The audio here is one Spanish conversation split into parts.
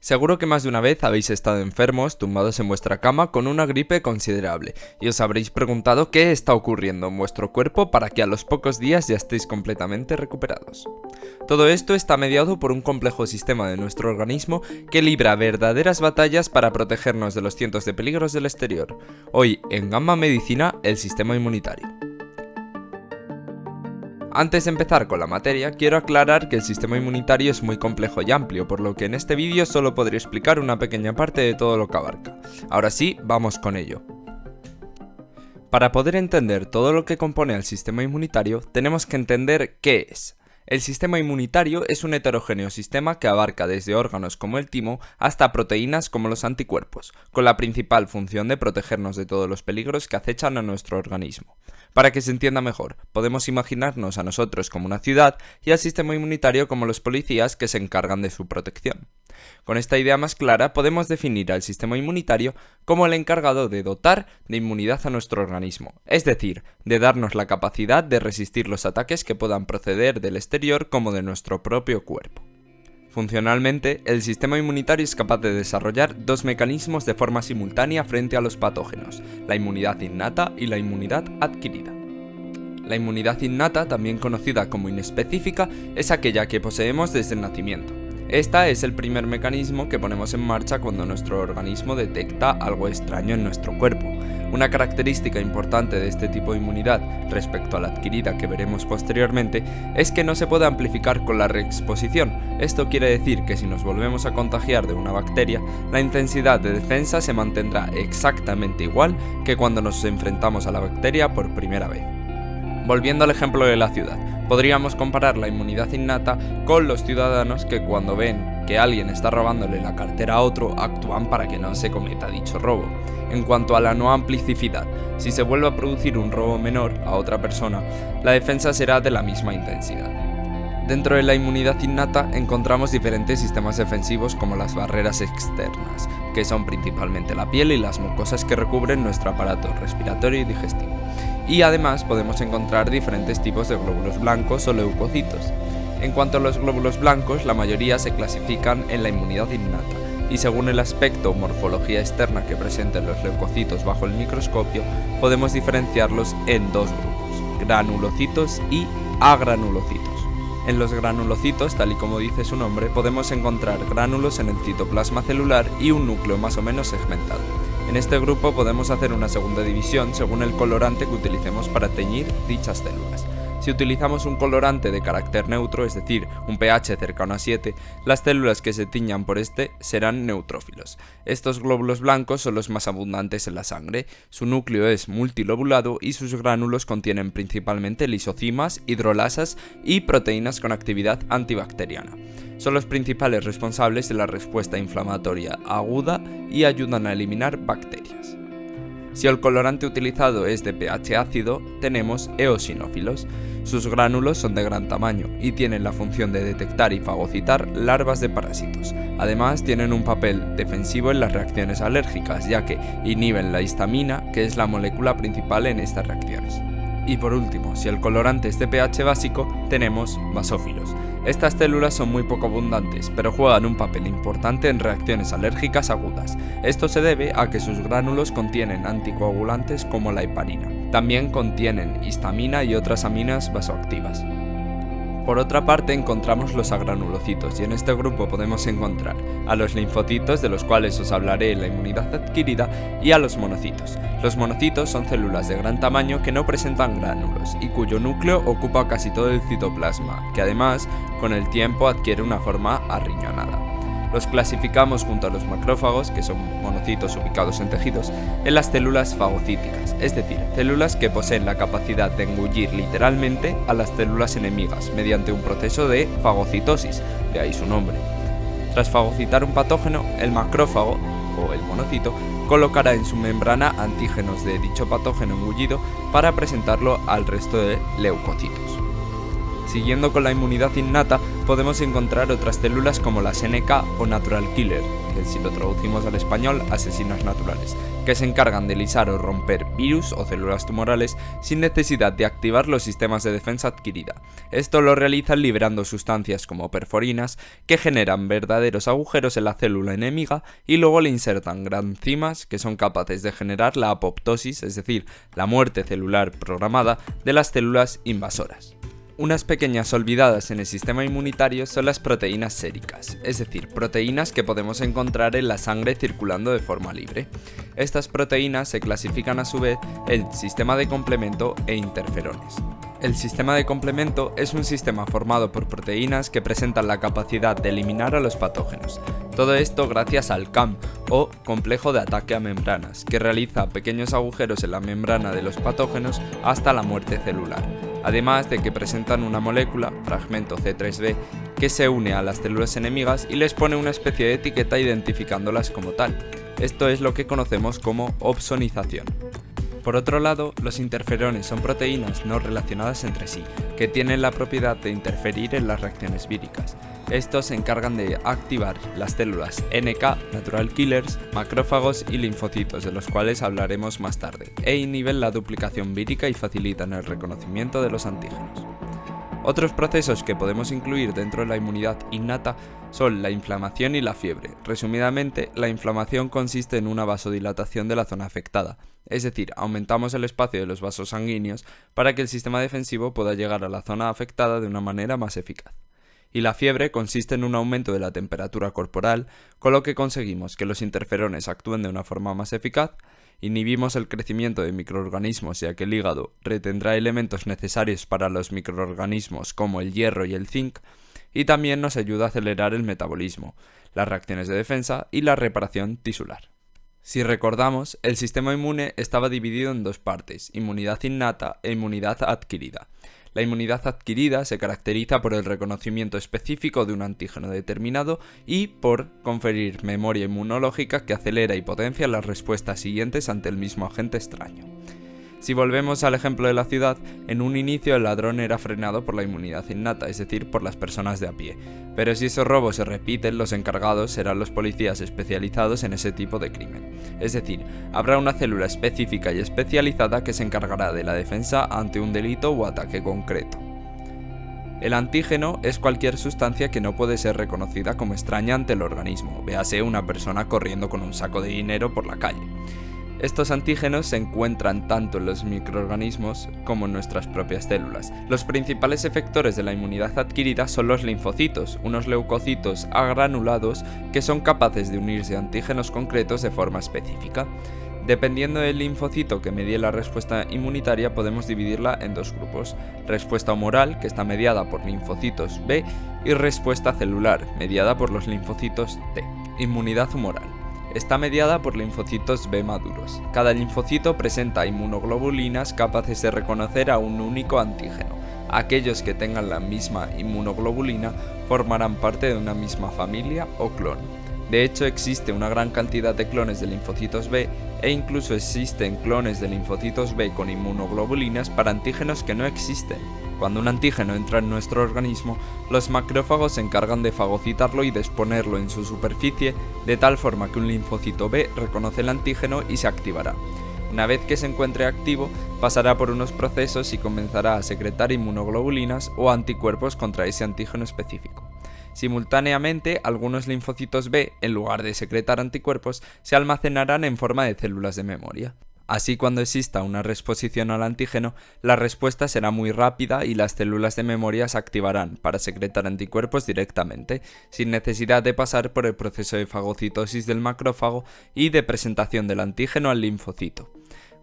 Seguro que más de una vez habéis estado enfermos, tumbados en vuestra cama con una gripe considerable, y os habréis preguntado qué está ocurriendo en vuestro cuerpo para que a los pocos días ya estéis completamente recuperados. Todo esto está mediado por un complejo sistema de nuestro organismo que libra verdaderas batallas para protegernos de los cientos de peligros del exterior. Hoy, en Gamma Medicina, el sistema inmunitario. Antes de empezar con la materia, quiero aclarar que el sistema inmunitario es muy complejo y amplio, por lo que en este vídeo solo podré explicar una pequeña parte de todo lo que abarca. Ahora sí, vamos con ello. Para poder entender todo lo que compone al sistema inmunitario, tenemos que entender qué es. El sistema inmunitario es un heterogéneo sistema que abarca desde órganos como el timo hasta proteínas como los anticuerpos, con la principal función de protegernos de todos los peligros que acechan a nuestro organismo. Para que se entienda mejor, podemos imaginarnos a nosotros como una ciudad y al sistema inmunitario como los policías que se encargan de su protección. Con esta idea más clara podemos definir al sistema inmunitario como el encargado de dotar de inmunidad a nuestro organismo, es decir, de darnos la capacidad de resistir los ataques que puedan proceder del exterior como de nuestro propio cuerpo. Funcionalmente, el sistema inmunitario es capaz de desarrollar dos mecanismos de forma simultánea frente a los patógenos, la inmunidad innata y la inmunidad adquirida. La inmunidad innata, también conocida como inespecífica, es aquella que poseemos desde el nacimiento. Esta es el primer mecanismo que ponemos en marcha cuando nuestro organismo detecta algo extraño en nuestro cuerpo. Una característica importante de este tipo de inmunidad respecto a la adquirida que veremos posteriormente es que no se puede amplificar con la reexposición. Esto quiere decir que si nos volvemos a contagiar de una bacteria, la intensidad de defensa se mantendrá exactamente igual que cuando nos enfrentamos a la bacteria por primera vez. Volviendo al ejemplo de la ciudad, podríamos comparar la inmunidad innata con los ciudadanos que cuando ven que alguien está robándole la cartera a otro, actúan para que no se cometa dicho robo. En cuanto a la no amplicidad, si se vuelve a producir un robo menor a otra persona, la defensa será de la misma intensidad. Dentro de la inmunidad innata encontramos diferentes sistemas defensivos como las barreras externas, que son principalmente la piel y las mucosas que recubren nuestro aparato respiratorio y digestivo. Y además podemos encontrar diferentes tipos de glóbulos blancos o leucocitos. En cuanto a los glóbulos blancos, la mayoría se clasifican en la inmunidad innata, y según el aspecto o morfología externa que presenten los leucocitos bajo el microscopio, podemos diferenciarlos en dos grupos, granulocitos y agranulocitos. En los granulocitos, tal y como dice su nombre, podemos encontrar gránulos en el citoplasma celular y un núcleo más o menos segmentado. En este grupo podemos hacer una segunda división según el colorante que utilicemos para teñir dichas células. Si utilizamos un colorante de carácter neutro, es decir, un pH cercano a 7, las células que se tiñan por este serán neutrófilos. Estos glóbulos blancos son los más abundantes en la sangre, su núcleo es multilobulado y sus gránulos contienen principalmente lisocimas, hidrolasas y proteínas con actividad antibacteriana. Son los principales responsables de la respuesta inflamatoria aguda y ayudan a eliminar bacterias. Si el colorante utilizado es de pH ácido, tenemos eosinófilos. Sus gránulos son de gran tamaño y tienen la función de detectar y fagocitar larvas de parásitos. Además, tienen un papel defensivo en las reacciones alérgicas, ya que inhiben la histamina, que es la molécula principal en estas reacciones. Y por último, si el colorante es de pH básico, tenemos basófilos. Estas células son muy poco abundantes, pero juegan un papel importante en reacciones alérgicas agudas. Esto se debe a que sus gránulos contienen anticoagulantes como la heparina. También contienen histamina y otras aminas vasoactivas. Por otra parte encontramos los agranulocitos y en este grupo podemos encontrar a los linfocitos, de los cuales os hablaré en la inmunidad adquirida, y a los monocitos. Los monocitos son células de gran tamaño que no presentan gránulos y cuyo núcleo ocupa casi todo el citoplasma, que además con el tiempo adquiere una forma arriñonada. Los clasificamos junto a los macrófagos, que son monocitos ubicados en tejidos, en las células fagocíticas, es decir, células que poseen la capacidad de engullir literalmente a las células enemigas mediante un proceso de fagocitosis, de ahí su nombre. Tras fagocitar un patógeno, el macrófago, o el monocito, colocará en su membrana antígenos de dicho patógeno engullido para presentarlo al resto de leucocitos. Siguiendo con la inmunidad innata, podemos encontrar otras células como las NK o Natural Killer, que si lo traducimos al español, asesinas naturales, que se encargan de lisar o romper virus o células tumorales sin necesidad de activar los sistemas de defensa adquirida. Esto lo realizan liberando sustancias como perforinas que generan verdaderos agujeros en la célula enemiga y luego le insertan granzimas que son capaces de generar la apoptosis, es decir, la muerte celular programada de las células invasoras. Unas pequeñas olvidadas en el sistema inmunitario son las proteínas séricas, es decir, proteínas que podemos encontrar en la sangre circulando de forma libre. Estas proteínas se clasifican a su vez en sistema de complemento e interferones. El sistema de complemento es un sistema formado por proteínas que presentan la capacidad de eliminar a los patógenos. Todo esto gracias al CAM o complejo de ataque a membranas, que realiza pequeños agujeros en la membrana de los patógenos hasta la muerte celular. Además de que presentan una molécula, fragmento C3b, que se une a las células enemigas y les pone una especie de etiqueta identificándolas como tal. Esto es lo que conocemos como opsonización. Por otro lado, los interferones son proteínas no relacionadas entre sí, que tienen la propiedad de interferir en las reacciones víricas. Estos se encargan de activar las células NK, Natural Killers, macrófagos y linfocitos, de los cuales hablaremos más tarde, e inhiben la duplicación vírica y facilitan el reconocimiento de los antígenos. Otros procesos que podemos incluir dentro de la inmunidad innata son la inflamación y la fiebre. Resumidamente, la inflamación consiste en una vasodilatación de la zona afectada, es decir, aumentamos el espacio de los vasos sanguíneos para que el sistema defensivo pueda llegar a la zona afectada de una manera más eficaz. Y la fiebre consiste en un aumento de la temperatura corporal, con lo que conseguimos que los interferones actúen de una forma más eficaz, inhibimos el crecimiento de microorganismos ya que el hígado retendrá elementos necesarios para los microorganismos como el hierro y el zinc, y también nos ayuda a acelerar el metabolismo, las reacciones de defensa y la reparación tisular. Si recordamos, el sistema inmune estaba dividido en dos partes, inmunidad innata e inmunidad adquirida. La inmunidad adquirida se caracteriza por el reconocimiento específico de un antígeno determinado y por conferir memoria inmunológica que acelera y potencia las respuestas siguientes ante el mismo agente extraño. Si volvemos al ejemplo de la ciudad, en un inicio el ladrón era frenado por la inmunidad innata, es decir, por las personas de a pie. Pero si esos robos se repiten, los encargados serán los policías especializados en ese tipo de crimen. Es decir, habrá una célula específica y especializada que se encargará de la defensa ante un delito o ataque concreto. El antígeno es cualquier sustancia que no puede ser reconocida como extraña ante el organismo, véase una persona corriendo con un saco de dinero por la calle. Estos antígenos se encuentran tanto en los microorganismos como en nuestras propias células. Los principales efectores de la inmunidad adquirida son los linfocitos, unos leucocitos agranulados que son capaces de unirse a antígenos concretos de forma específica. Dependiendo del linfocito que medie la respuesta inmunitaria, podemos dividirla en dos grupos: respuesta humoral, que está mediada por linfocitos B, y respuesta celular, mediada por los linfocitos T. Inmunidad humoral. Está mediada por linfocitos B maduros. Cada linfocito presenta inmunoglobulinas capaces de reconocer a un único antígeno. Aquellos que tengan la misma inmunoglobulina formarán parte de una misma familia o clon. De hecho, existe una gran cantidad de clones de linfocitos B e incluso existen clones de linfocitos B con inmunoglobulinas para antígenos que no existen. Cuando un antígeno entra en nuestro organismo, los macrófagos se encargan de fagocitarlo y de exponerlo en su superficie de tal forma que un linfocito B reconoce el antígeno y se activará. Una vez que se encuentre activo, pasará por unos procesos y comenzará a secretar inmunoglobulinas o anticuerpos contra ese antígeno específico. Simultáneamente, algunos linfocitos B, en lugar de secretar anticuerpos, se almacenarán en forma de células de memoria. Así, cuando exista una reexposición al antígeno, la respuesta será muy rápida y las células de memoria se activarán para secretar anticuerpos directamente, sin necesidad de pasar por el proceso de fagocitosis del macrófago y de presentación del antígeno al linfocito.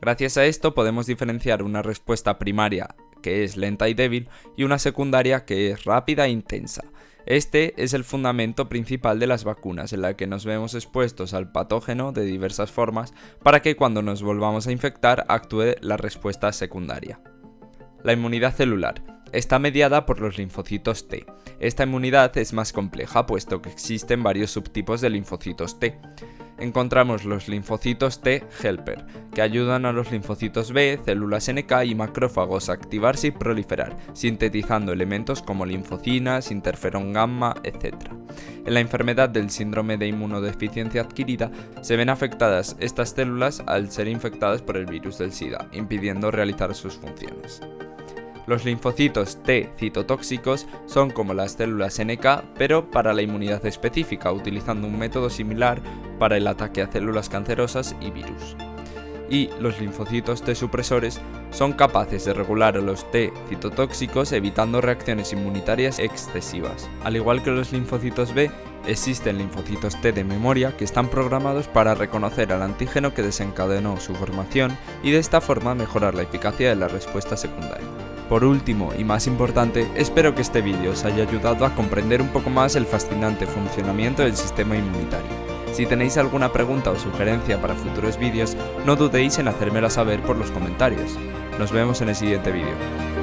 Gracias a esto podemos diferenciar una respuesta primaria, que es lenta y débil, y una secundaria, que es rápida e intensa. Este es el fundamento principal de las vacunas, en la que nos vemos expuestos al patógeno de diversas formas para que cuando nos volvamos a infectar actúe la respuesta secundaria. La inmunidad celular está mediada por los linfocitos T. Esta inmunidad es más compleja puesto que existen varios subtipos de linfocitos T. encontramos los linfocitos T helper, que ayudan a los linfocitos B, células NK y macrófagos a activarse y proliferar, sintetizando elementos como linfocinas, interferón gamma, etc. En la enfermedad del síndrome de inmunodeficiencia adquirida, se ven afectadas estas células al ser infectadas por el virus del SIDA, impidiendo realizar sus funciones. Los linfocitos T citotóxicos son como las células NK, pero para la inmunidad específica, utilizando un método similar para el ataque a células cancerosas y virus. Y los linfocitos T supresores son capaces de regular a los T citotóxicos evitando reacciones inmunitarias excesivas. Al igual que los linfocitos B, existen linfocitos T de memoria que están programados para reconocer al antígeno que desencadenó su formación y de esta forma mejorar la eficacia de la respuesta secundaria. Por último y más importante, espero que este vídeo os haya ayudado a comprender un poco más el fascinante funcionamiento del sistema inmunitario. Si tenéis alguna pregunta o sugerencia para futuros vídeos, no dudéis en hacérmela saber por los comentarios. Nos vemos en el siguiente vídeo.